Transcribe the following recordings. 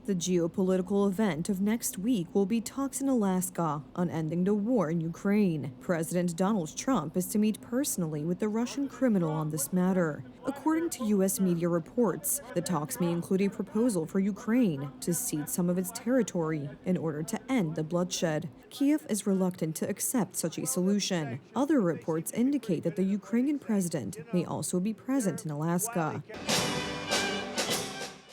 The geopolitical event of next week will be talks in Alaska on ending the war in Ukraine. President Donald Trump is to meet personally with the Russian criminal on this matter. According to U.S. media reports, the talks may include a proposal for Ukraine to cede some of its territory in order to end the bloodshed. Kiev is reluctant to accept such a solution. Other reports indicate that the Ukrainian president may also be present in Alaska.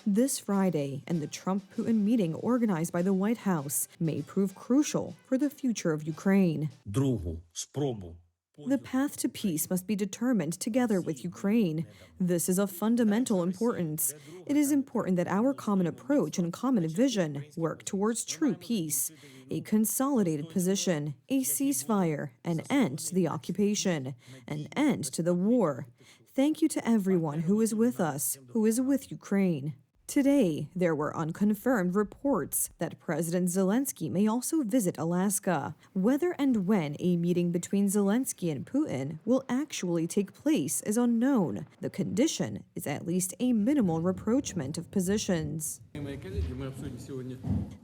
This Friday, and the Trump-Putin meeting organized by the White House may prove crucial for the future of Ukraine. The path to peace must be determined together with Ukraine. This is of fundamental importance. It is important that our common approach and common vision work towards true peace, a consolidated position, a ceasefire, an end to the occupation, an end to the war. Thank you to everyone who is with us, who is with Ukraine. Today, there were unconfirmed reports that President Zelensky may also visit Alaska. Whether and when a meeting between Zelensky and Putin will actually take place is unknown. The condition is at least a minimal rapprochement of positions.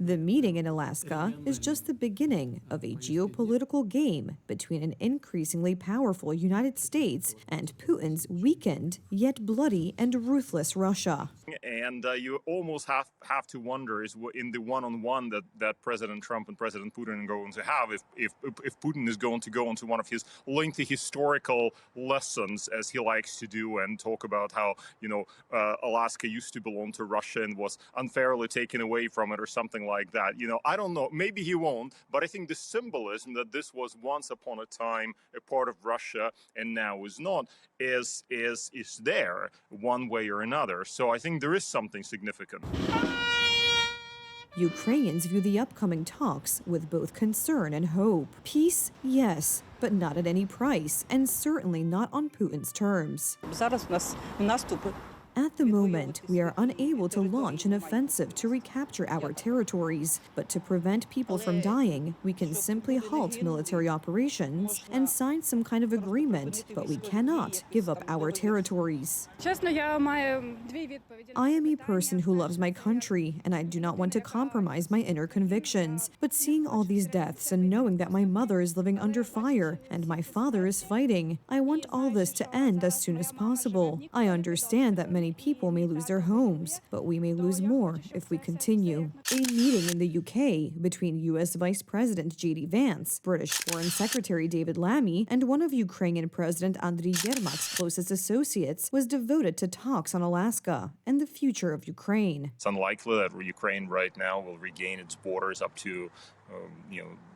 The meeting in Alaska is just the beginning of a geopolitical game between an increasingly powerful United States and Putin's weakened, yet bloody and ruthless Russia. And you almost have to wonder is in the one-on-one that President Trump and President Putin are going to have if Putin is going to go into one of his lengthy historical lessons, as he likes to do, and talk about how Alaska used to belong to Russia and was unfairly taken away from it or something like that. I don't know. Maybe he won't, but I think the symbolism that this was once upon a time a part of Russia and now is not is there one way or another. So I think there is something significant. Ukrainians view the upcoming talks with both concern and hope. Peace, yes, but not at any price, and certainly not on Putin's terms. At the moment, we are unable to launch an offensive to recapture our territories, but to prevent people from dying, we can simply halt military operations and sign some kind of agreement, but we cannot give up our territories. I am a person who loves my country, and I do not want to compromise my inner convictions, but seeing all these deaths and knowing that my mother is living under fire and my father is fighting, I want all this to end as soon as possible. I understand that many people may lose their homes, but we may lose more if we continue. A meeting in the UK between U.S. Vice President J.D. Vance, British Foreign Secretary David Lammy, and one of Ukrainian President Andriy Yermak's closest associates was devoted to talks on Alaska and the future of Ukraine. It's unlikely that Ukraine right now will regain its borders up to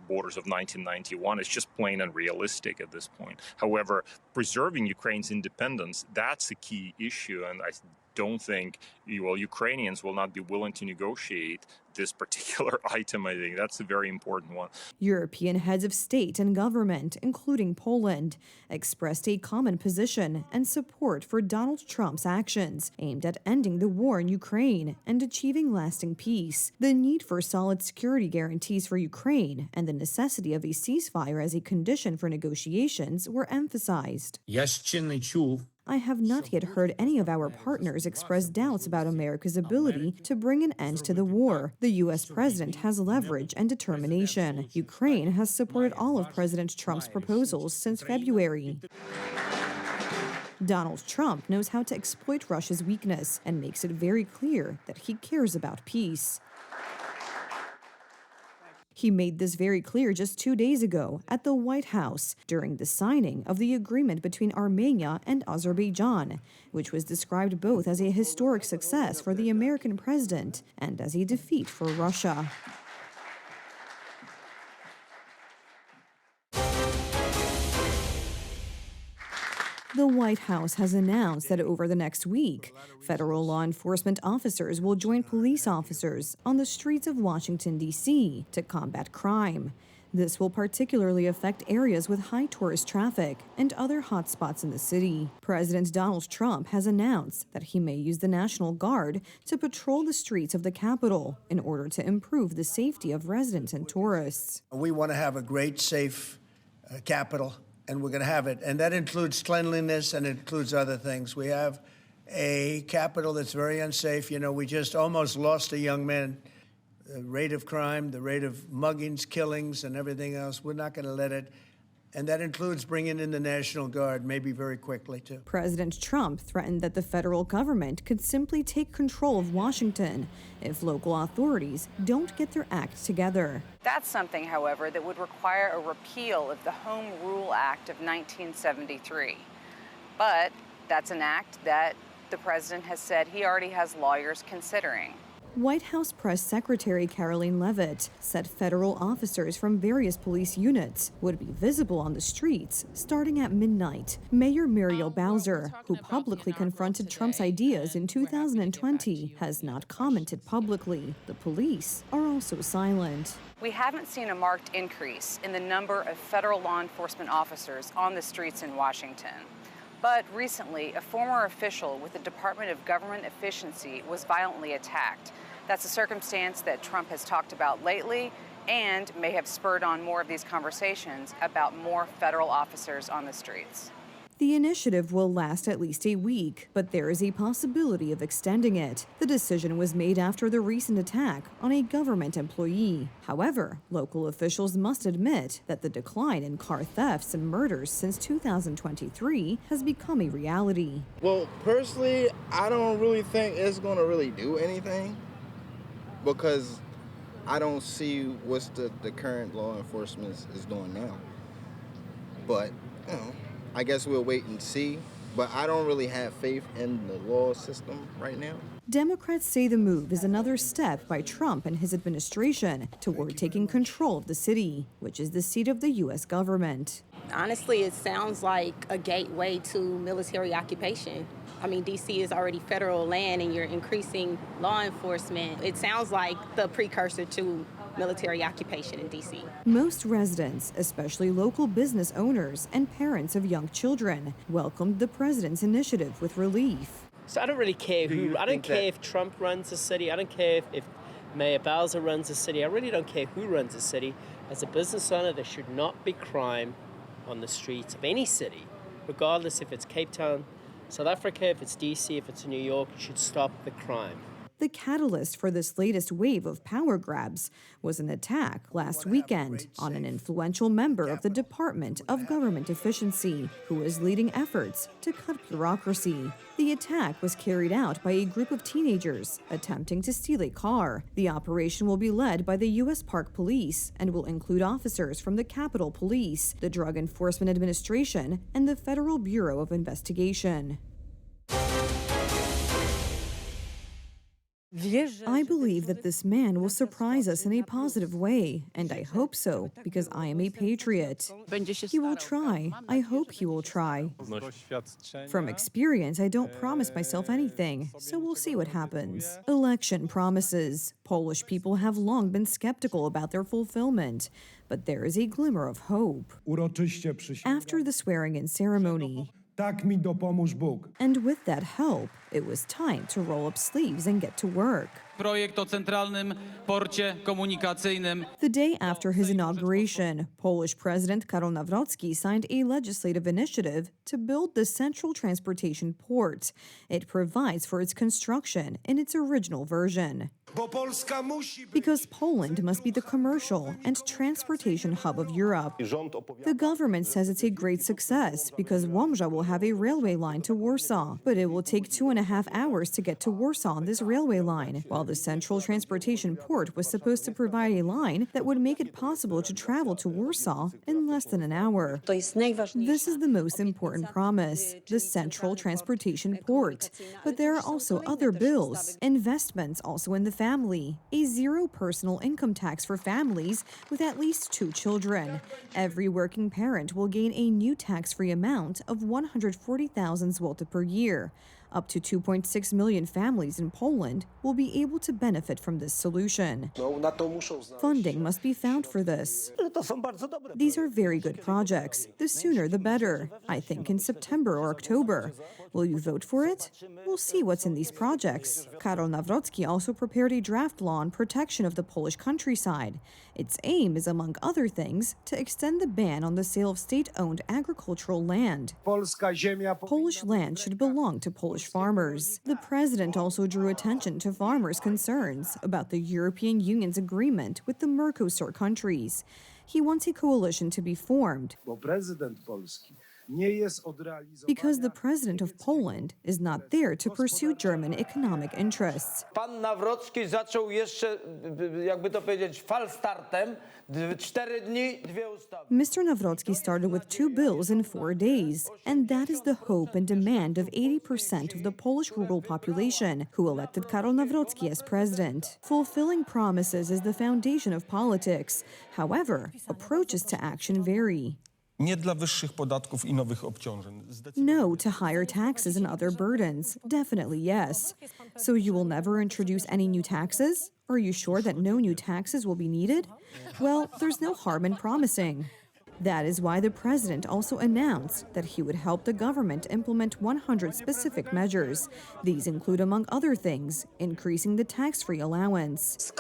borders of 1991. It's just plain unrealistic at this point. However, preserving Ukraine's independence, that's a key issue, and I don't think Ukrainians will not be willing to negotiate this particular item. I think that's a very important one. European heads of state and government, including Poland, expressed a common position and support for Donald Trump's actions aimed at ending the war in Ukraine and achieving lasting peace. The need for solid security guarantees for Ukraine and the necessity of a ceasefire as a condition for negotiations were emphasized. I have not yet heard any of our partners express doubts about America's ability to bring an end to the war. The U.S. president has leverage and determination. Ukraine has supported all of President Trump's proposals since February. Donald Trump knows how to exploit Russia's weakness and makes it very clear that he cares about peace. He made this very clear just 2 days ago at the White House during the signing of the agreement between Armenia and Azerbaijan, which was described both as a historic success for the American president and as a defeat for Russia. The White House has announced that over the next week, federal law enforcement officers will join police officers on the streets of Washington, D.C. to combat crime. This will particularly affect areas with high tourist traffic and other hotspots in the city. President Donald Trump has announced that he may use the National Guard to patrol the streets of the Capitol in order to improve the safety of residents and tourists. We want to have a great, safe Capitol, and we're going to have it. And that includes cleanliness and it includes other things. We have a capital that's very unsafe. You know, we just almost lost a young man. The rate of crime, the rate of muggings, killings, and everything else, we're not going to let it. And that includes bringing in the National Guard, maybe very quickly, too. President Trump threatened that the federal government could simply take control of Washington if local authorities don't get their act together. That's something, however, that would require a repeal of the Home Rule Act of 1973. But that's an act that the president has said he already has lawyers considering. White House Press Secretary Caroline Leavitt said federal officers from various police units would be visible on the streets starting at midnight. Mayor Muriel Bowser, who publicly confronted Trump's ideas in 2020, has not commented publicly. The police are also silent. We haven't seen a marked increase in the number of federal law enforcement officers on the streets in Washington. But recently, a former official with the Department of Government Efficiency was violently attacked. That's a circumstance that Trump has talked about lately and may have spurred on more of these conversations about more federal officers on the streets. The initiative will last at least a week, but there is a possibility of extending it. The decision was made after the recent attack on a government employee. However, local officials must admit that the decline in car thefts and murders since 2023 has become a reality. Well, personally, I don't really think it's going to really do anything because I don't see what the current law enforcement is doing now. But, you know, I guess we'll wait and see, but I don't really have faith in the law system right now. Democrats say the move is another step by Trump and his administration toward taking control of the city, which is the seat of the U.S. government. Honestly, it sounds like a gateway to military occupation. I mean, D.C. is already federal land and you're increasing law enforcement. It sounds like the precursor to military occupation in D.C. Most residents, especially local business owners and parents of young children, welcomed the president's initiative with relief. So I don't really care who. I don't care if Trump runs the city. I don't care if Mayor Bowser runs the city. I really don't care who runs the city. As a business owner, there should not be crime on the streets of any city, regardless if it's Cape Town, South Africa, if it's D.C., if it's New York. You should stop the crime. The catalyst for this latest wave of power grabs was an attack last weekend on an influential member of the Department of Government Efficiency, who was leading efforts to cut bureaucracy. The attack was carried out by a group of teenagers attempting to steal a car. The operation will be led by the U.S. Park Police and will include officers from the Capitol Police, the Drug Enforcement Administration, and the Federal Bureau of Investigation. I believe that this man will surprise us in a positive way, and I hope so, because I am a patriot. He will try. I hope he will try. From experience, I don't promise myself anything, so we'll see what happens. Election promises. Polish people have long been skeptical about their fulfillment, but there is a glimmer of hope. After the swearing-in ceremony, Tak mi dopomóż Bóg. and with that help, it was time to roll up sleeves and get to work. Projekt o centralnym porcie komunikacyjnym. The day after his inauguration, Polish President Karol Nawrocki signed a legislative initiative to build the Central Transportation Port. It provides for its construction in its original version. Because Poland must be the commercial and transportation hub of Europe. The government says it's a great success because Łomża will have a railway line to Warsaw, but it will take 2.5 hours to get to Warsaw on this railway line, while the Central Transportation Port was supposed to provide a line that would make it possible to travel to Warsaw in less than an hour. This is the most important promise, the Central Transportation Port. But there are also other bills, investments also in the family, a zero personal income tax for families with at least 2 children. Every working parent will gain a new tax-free amount of 140,000 zloty per year. Up to 2.6 million families in Poland will be able to benefit from this solution. Funding must be found for this. These are very good projects. The sooner the better. I think in September or October. Will you vote for it? We'll see what's in these projects. Karol Nawrocki also prepared a draft law on protection of the Polish countryside. Its aim is, among other things, to extend the ban on the sale of state-owned agricultural land. Polish land should belong to Polish Polish farmers. The president also drew attention to farmers' concerns about the European Union's agreement with the Mercosur countries. He wants a coalition to be formed because the president of Poland is not there to pursue German economic interests. Pan Nawrocki zaczął jeszcze, jakby to powiedzieć, falstartem. 4 dni, 2 ustawy. Mr. Nawrocki started with 2 bills in 4 days, and that is the hope and demand of 80% of the Polish rural population who elected Karol Nawrocki as president. Fulfilling promises is the foundation of politics. However, approaches to action vary. Nie dla wyższych podatków i nowych obciążeń. No to higher taxes and other burdens. Definitely yes. So you will never introduce any new taxes? Are you sure that no new taxes will be needed? Well, there's no harm in promising. That is why the president also announced that he would help the government implement 100 specific measures. These include, among other things, increasing the tax-free allowance.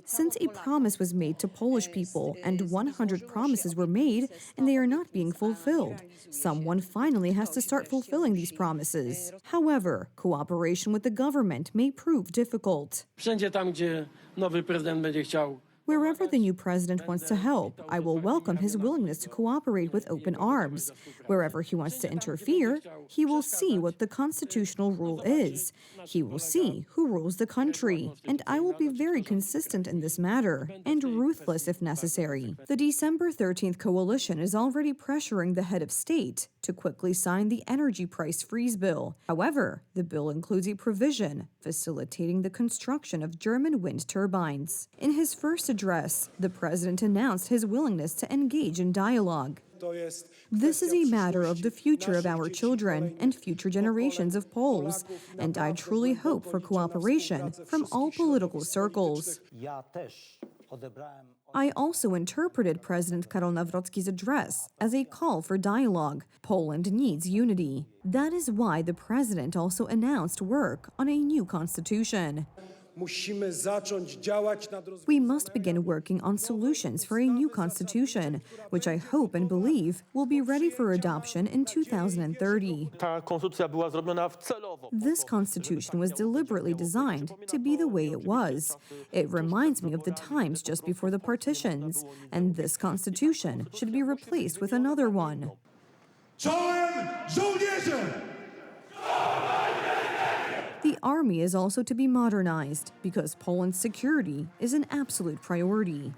Since a promise was made to Polish people and 100 promises were made and they are not being fulfilled, someone finally has to start fulfilling these promises. However, cooperation with the government may prove difficult. Wszędzie tam, gdzie nowy prezydent będzie chciał. Wherever the new president wants to help, I will welcome his willingness to cooperate with open arms. Wherever he wants to interfere, he will see what the constitutional rule is. He will see who rules the country. And I will be very consistent in this matter, and ruthless if necessary. The December 13th coalition is already pressuring the head of state to quickly sign the energy price freeze bill. However, the bill includes a provision facilitating the construction of German wind turbines. In his first address, the president announced his willingness to engage in dialogue. This is a matter of the future of our children and future generations of Poles, and I truly hope for cooperation from all political circles. I also interpreted President Karol Nawrocki's address as a call for dialogue. Poland needs unity. That is why the president also announced work on a new constitution. We must begin working on solutions for a new constitution, which I hope and believe will be ready for adoption in 2030. This constitution was deliberately designed to be the way it was. It reminds me of the times just before the partitions, and this constitution should be replaced with another one. The army is also to be modernized because Poland's security is an absolute priority.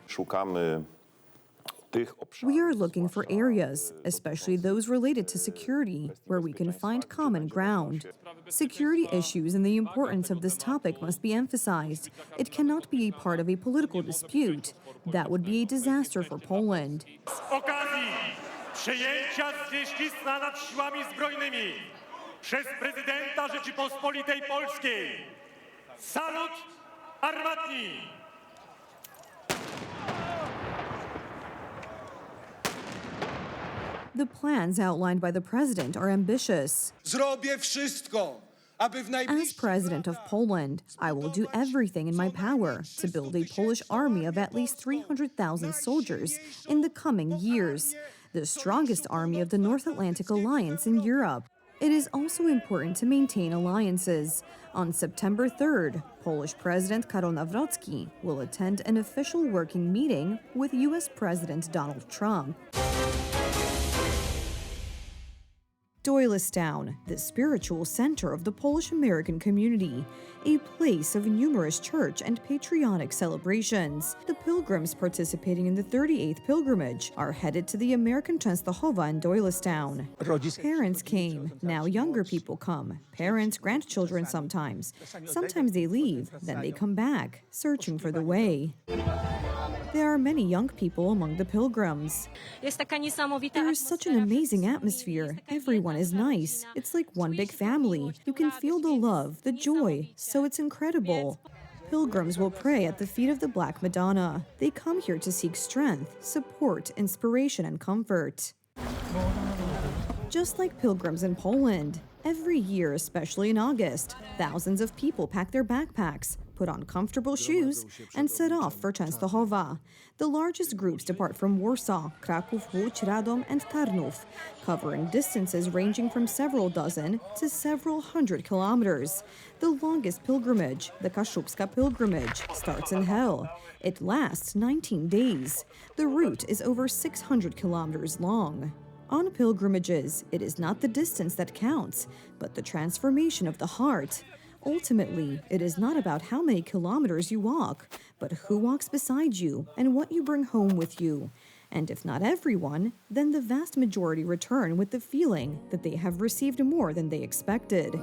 We are looking for areas, especially those related to security, where we can find common ground. Security issues and the importance of this topic must be emphasized. It cannot be a part of a political dispute. That would be a disaster for Poland. Przez prezydenta Rzeczypospolitej Polskiej. Salut armatni! The plans outlined by the president are ambitious. Zrobię wszystko, aby w As president of Poland, I will do everything in my power to build a Polish army of at least 300,000 soldiers in the coming years, the strongest army of the North Atlantic Alliance in Europe. It is also important to maintain alliances. On September 3rd, Polish President Karol Nawrocki will attend an official working meeting with U.S. President Donald Trump. Doylestown, the spiritual center of the Polish-American community, a place of numerous church and patriotic celebrations. The pilgrims participating in the 38th pilgrimage are headed to the American Częstochowa in Doylestown. Parents came, now younger people come. Parents, grandchildren sometimes. Sometimes they leave, then they come back, searching for the way. There are many young people among the pilgrims. There is such an amazing atmosphere. Everyone is nice. It's like one big family. You can feel the love, the joy, so it's incredible. Pilgrims will pray at the feet of the Black Madonna. They come here to seek strength, support, inspiration, and comfort. Just like pilgrims in Poland, every year, especially in August, thousands of people pack their backpacks, put on comfortable shoes, and set off for Częstochowa. The largest groups depart from Warsaw, Kraków, Łódź, Radom, and Tarnów, covering distances ranging from several dozen to several hundred kilometers. The longest pilgrimage, the Kaszubska pilgrimage, starts in hell. It lasts 19 days. The route is over 600 kilometers long. On pilgrimages, it is not the distance that counts, but the transformation of the heart. Ultimately, it is not about how many kilometers you walk, but who walks beside you and what you bring home with you. And if not everyone, then the vast majority return with the feeling that they have received more than they expected.